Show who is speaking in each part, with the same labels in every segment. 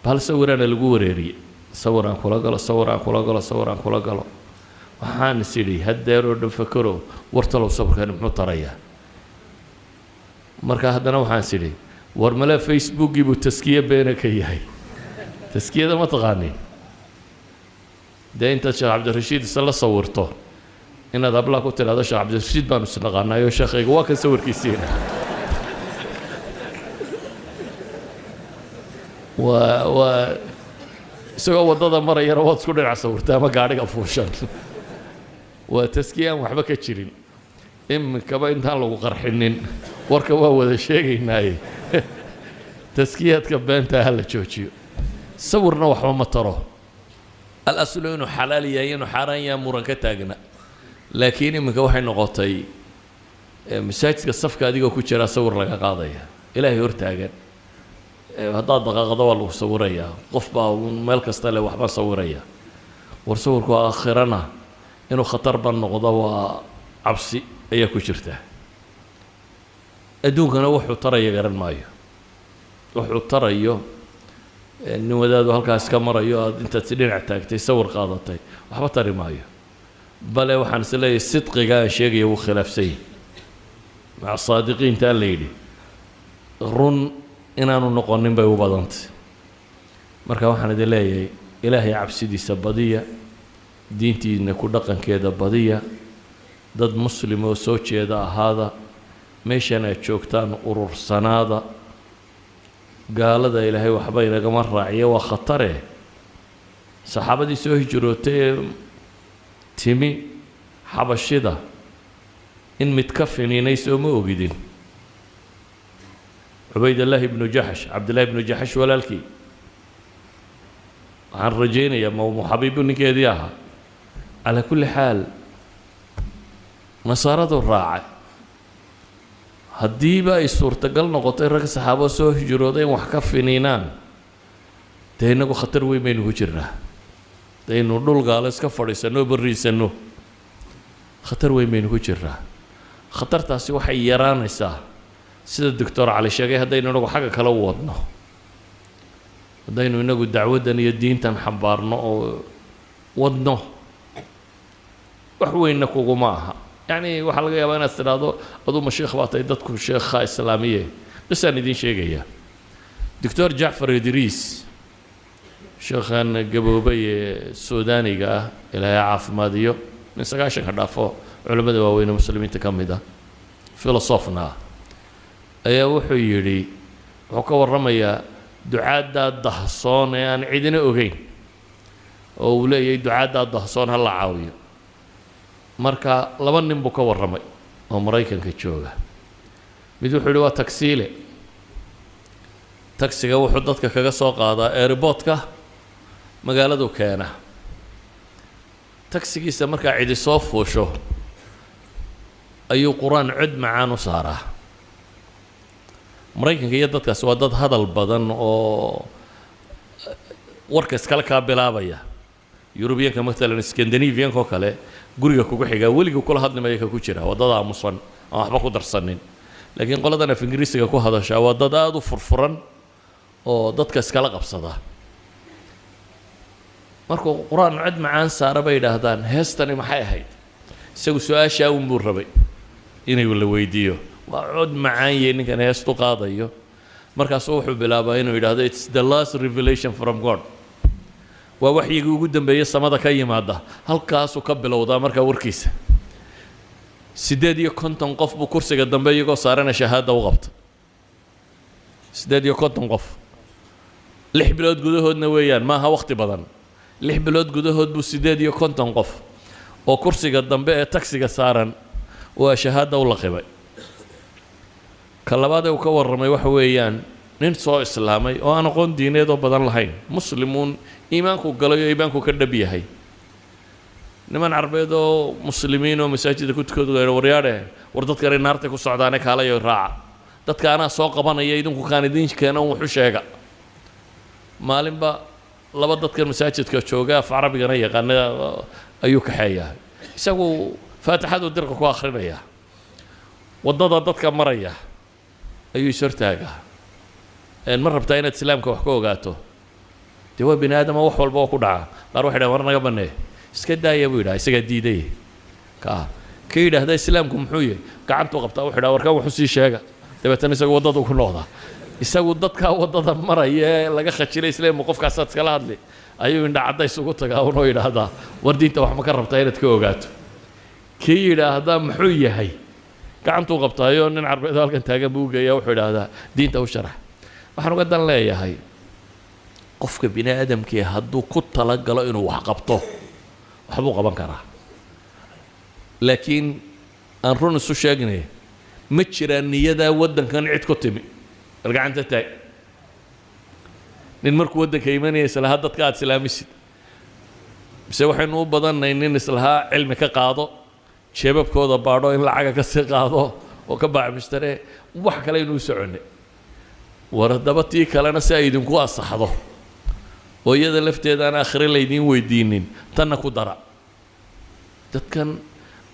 Speaker 1: bahal sawirana lagu wareeriyey sawiraan kula galo sawiraan kula galo sawiraan kula galo waxaan is idhi haddeeroo dhan fakero wartalow sawirkani muxuu tarayaa marka haddana waxaan is idhi war male facebookii buu taskiye beena ka yahay taskiyada ma taqaanin dee intaad sheekh cabdirashiid isa la sawirto inaad hablaha ku tidhaahdo sheekh cabdirashiid baanu isnaqaanayo sheekhayga waa kan sawirkiisiina waa isagoo waddada marayana waad isku dhinac sawirta ama gaadhiga fuushan waa taskiye aan waxba ka jirin iminkaba intaan lagu qarxinin warka waa wada sheegaynaaye taskiyaadka beenta ha la joojiyo sawirna waxba ma taro al-aslu inuu xalaal yahay inuu xaaraan yahay muran ka taagna laakiin iminka waxay noqotay masaajidka safka adigoo ku jira sawir laga qaadaya ilaahay hor taagan haddaad dhaqaaqdo waa lagu sawirayaa qof baa meel kasta leh waxba sawiraya war sawirku aakhirana inuu khatar ban noqdo waa cabsi ayaa ku jirta adduunkana wuxuu taraya garan maayo wuxuu tarayo nin wadaadu halkaas ka marayo aad intaad si dhinac taagtay sawir qaadatay waxba tari maayo bale waxaan is leeyahay sidqiga aan sheegaya wuu khilaafsan yahay maca saadiqiinta la yidhi run inaanu noqonin bay u badantay marka waxaan idin leeyahay ilaahay cabsidiisa badiya diintiina ku dhaqankeeda badiya dad muslim oo soo jeeda ahaada meeshan aad joogtaan urursanaada gaalada ilaahay waxba inagama raaciya waa khatare saxaabadii soo hijrootay ee timi xabashida in mid ka finiinay soo ma ogidin cubaydallaahi ibnu jaxsh cabdillahi ibnu jaxsh walaalkii waxaan rajaynayaa mawmu xabiibu ninkeedii ahaa calaa kulli xaal nasaaradu raacay haddiiba ay suurtagal noqotay rag saxaabo soo hijrooday in wax ka finiinaan dee innagu khatar weyn baynu ku jirnaa daynu dhul gaalo iska fadhiisanno barriisanno khatar weyn baynu ku jirnaa khatartaasi waxay yaraanaysaa sida doctor cali sheegay haddaynu inagu xagga kala wadno haddaynu inagu dacwaddan iyo diintan xambaarno oo wadno wax weynna kuguma aha yacni waxaa laga yaabaa inaad tidhaahdo aduma sheekh baa tahay dadku sheekha islaamiye bisaan idiin sheegayaa doctor jacfar idriis sheekhan gaboobay ee suudaaniga ah ilaahay caafimaadiyo nin 90 dhaafo culimmada waaweyn ee muslimiinta ka mid ah filosofna ayaa wuxuu yidhi wuxuu ka warramayaa ducaaddaa dahsoon ee aan cidina ogeyn oo uu leeyahay ducaaddaa dahsoon ha la caawiyo marka laba nin buu ka warramay oo maraykanka jooga mid wuxuu yidhi waa tagsiile tagsiga wuxuu dadka kaga soo qaadaa airportka magaaladu keena tagsigiisa markaa cidi soo fuusho ayuu qur-aan cod macaan u saaraa maraykanka iyo dadkaas waa dad hadal badan oo warka iskala kaa bilaabaya yurubiyanka maalan scandinavianka oo kale guriga kugu xigaa weliga kula hadlimaya ka ku jira waa dad aamusan aan waxba ku darsanin laakiin qoladan af ingiriisiga ku hadashaa waa dad aada u furfuran oo dadka iskala qabsada markuu qur-aan cod macaan saara bay yidhaahdaan heestani maxay ahayd isagu su-aashaa unbuu rabay inuu la weydiiyo waa cod macaan yee ninkan heestu qaadayo markaasuu wuxuu bilaabaa inuu yidhaahdo it's the last revelation from God waa waxyigii ugu dambeeyey samada ka yimaada halkaasuu ka bilowdaa markaa warkiisa 58 qof buu kursiga dambe iyagoo saarana shahaada u qabta 58 qof 6 bilood gudahoodna weeyaan maaha waqti badan 6 bilood gudahood buu 58 qof oo kursiga dambe ee taksiga saaran waa shahaada u laqibay ka labaad uu ka warramay waxa weeyaan nin soo islaamay oo aan aqoon diineed oo badan lahayn muslimuun iimaanku galay oo iimaanku ka dhab yahay niman carbeed oo muslimiin oo masaajidda ku tukadaya waryaadhe war dadkani naartay ku socdaane kaalayo raaca dadka anaa soo qabanaya idinku kaan idin keena wuxuu sheega maalinba laba dadkan masaajidka jooga af carabigana yaqaana ayuu kaxeeyaa isagu faatixadu dirka ku akhrinaya waddada dadka maraya ayuu is hortaagaa ma rabtaa inaad islaamka wax ka ogaato dee waa bini aadama wax walba oo ku dhaca qaar waxay dhahan war naga banneey iska daaya buu yidhaha isagaa diiday ka yidhaahda islaamku muxuu yahay gacantuu qabtaa wuxuu yidhaha warkan wuxuu sii sheega dabeetana isagu waddadu ku noqdaa isagu dadkaa waddada maraya ee laga khajilay islaamku qofkaasaad iskala hadli ayuu indha caddays ugu tagaa unoo yidhaahdaa war diinta wax ma ka rabtaa inaad ka ogaato kii yidhaahdaa muxuu yahay gacantuu qabtaayo nin carbeed halkan taagan buu ugeeyaa wuxuu yidhaahdaa diinta u sharax waxaan uga dan leeyahay qofka bini aadamkii hadduu ku talagalo inuu wax qabto waxbuu qaban karaa laakiin aan run isu sheegnay ma jiraan niyadaa waddankan cid ku timi bal gacanta taag nin markuu waddanka imanaya islahaa dadka aad islaamisid mise waxaynu u badannay nin islahaa cilmi ka qaado jeebabkooda baadho in lacaga ka sii qaado oo ka baacmishtare wax kale inuu soconnay war haddaba tii kalena si ay idinku asaxdo oo iyada lafteeda aan aakhire laydiin weydiinin tanna ku dara dadkan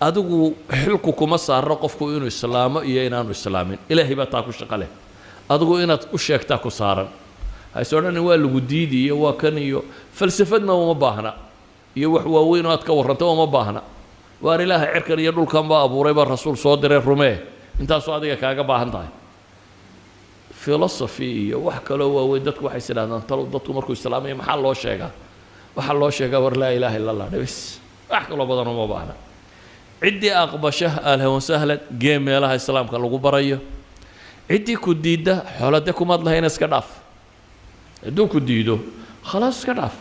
Speaker 1: adigu xilku kuma saaro qofku inuu islaamo iyo inaanu islaamin ilaahay baa taa ku shaqo leh adigu inaad u sheegtaa ku saaran hayse odhan waa lagu diidi iyo waa kan iyo falsafadna uma baahna iyo wax waaweyn oo aad ka warranta uma baahna waar ilaahay cirkan iyo dhulkan baa abuuray baa rasuul soo diray rumee intaasoo adiga kaaga baahan tahay philosophy iyo wax kaloo waaweyn dadku waxay sidhahdaan talow dadku markuu islaamaya maxaa loo sheegaa waxaa loo sheegaa war laa ilaaha illa allah dhibis wax kaloo badan uma baahna ciddii aqbasha ahlan wasahlan gee meelaha islaamka lagu barayo ciddii ku diidda xoolade kumaad lahayna iska dhaaf hadduu ku diido khalaas iska dhaaf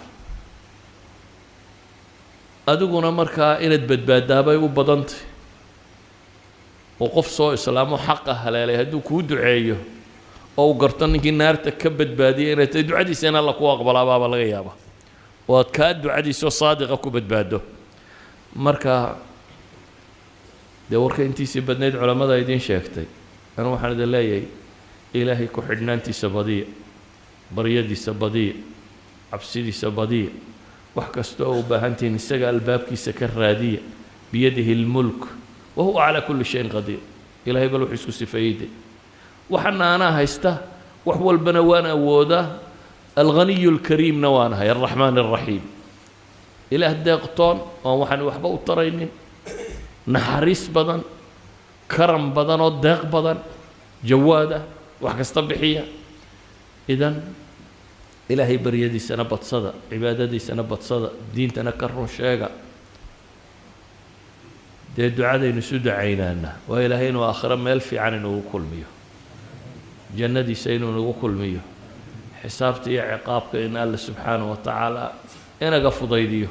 Speaker 1: adiguna markaa inaad badbaadaabay u badantay oo qof soo islaamo xaqa haleelay hadduu kuu duceeyo oo uu garto ninkii naarta ka badbaadiyay inay tahay ducadiisa in alla ku aqbalaabaaba laga yaaba oo aad kaa ducadiisoo saadiqa ku badbaado marka dee warka intiisii badnayd culammada idiin sheegtay anu waxaan idin leeyahay ilaahay ku xidhnaantiisa badiya baryadiisa badiya cabsidiisa badiya wax kasta oo u baahantihiin isaga albaabkiisa ka raadiya biyadihi lmulk wahuwa calaa kulli shayin qadiir ilaahay bal wuxuu isku sifeeyeyde waxana anaa haysta wax walbana waan awoodaa alghaniyu lkariimna waan ahay alraxmaan alraxiim ilaah deeqtoon oon waxaan waxba u taraynin naxariis badan karam badan oo deeq badan jawaad ah wax kasta bixiya idan ilaahay baryadiisana badsada cibaadadiisana badsada diintana ka run sheega dee ducadaynu isu ducaynaana waa ilaahay inuu aakhiro meel fiican inugu kulmiyo jannadiisa inuu nagu kulmiyo xisaabta iyo ciqaabka in alla subxaanahu wa tacaala inaga fudaydiyo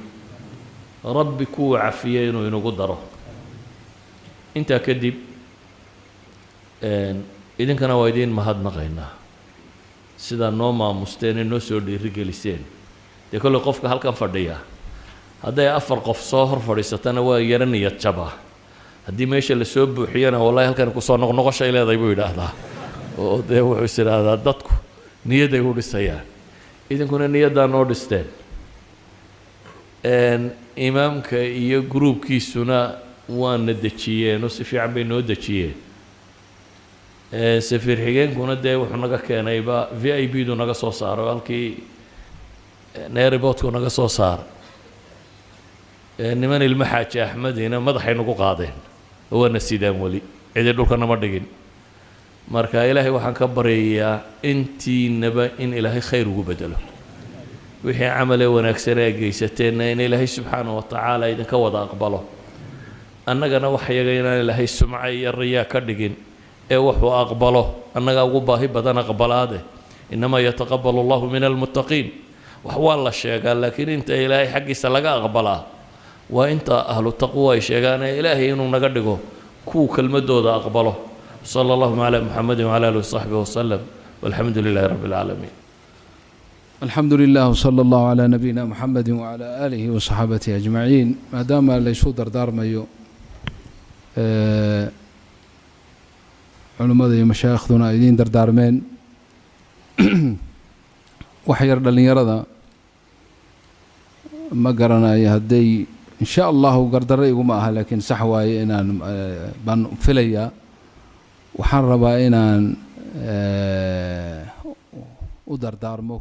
Speaker 1: rabbi kuwa cafiya inuu inagu daro intaa kadib idinkana waa idiin mahadnaqaynaa sidaa noo maamusteen ee noo soo dhiirigeliseen dee kolley qofka halkan fadhiya hadday 4 qof soo hor fadhiisatana waa yara niyad jabaa haddii meesha lasoo buuxiyana wallahi halkan kusoo noqnoqoshay leedahay buu yidhaahdaa oo dee wuxuu is idhaahdaa dadku niyaday u dhisayaan idinkuna niyaddaa noo dhisteen imaamka iyo gruubkiisuna waana dejiyeen oo si fiican bay noo dejiyeen safiir xigeenkuna dee wuxuu naga keenayba v I b du naga soo saaro halkii neeriboodku naga soo saaray niman ilmo xaaji axmedina madaxay nagu qaadeen oo waana sidaan weli cidii dhulka nama dhigin marka ilaahay waxaan ka baryayaa intiinaba in ilaahay khayr ugu bedelo wixii camalee wanaagsan ee geysateenna in ilaahay subxaanahu wa tacaala idinka wada aqbalo annagana waxyaga inaan ilaahay sumca iyo riyaa ka dhigin ee wuxuu aqbalo annagaa ugu baahi badan aqbalaade inamaa yataqabalu allahu min almuttaqiin wax waa la sheegaa laakiin inta ilaahay xaggiisa laga aqbalaa waa inta ahlu taqwa ay sheegaan ee ilaahay inuu naga dhigo kuwa kelmadooda aqbalo sala allahu calaa muxamedin wacala alihi wasaxbihi wasalam walxamdu lilaahi rabbi alcaalamiin
Speaker 2: الحمد لله وصلى الله على نبينا محمد وعلى آله وصحابته أجمعين ما دام ليسو دردار مايو علماء مشايخنا أيدين دردار مين وحير دلني يرضى ما قرنا يهدي إن شاء الله قردر يقومها لكن سحواي إن بن فيليا وحرب إن ودردار مو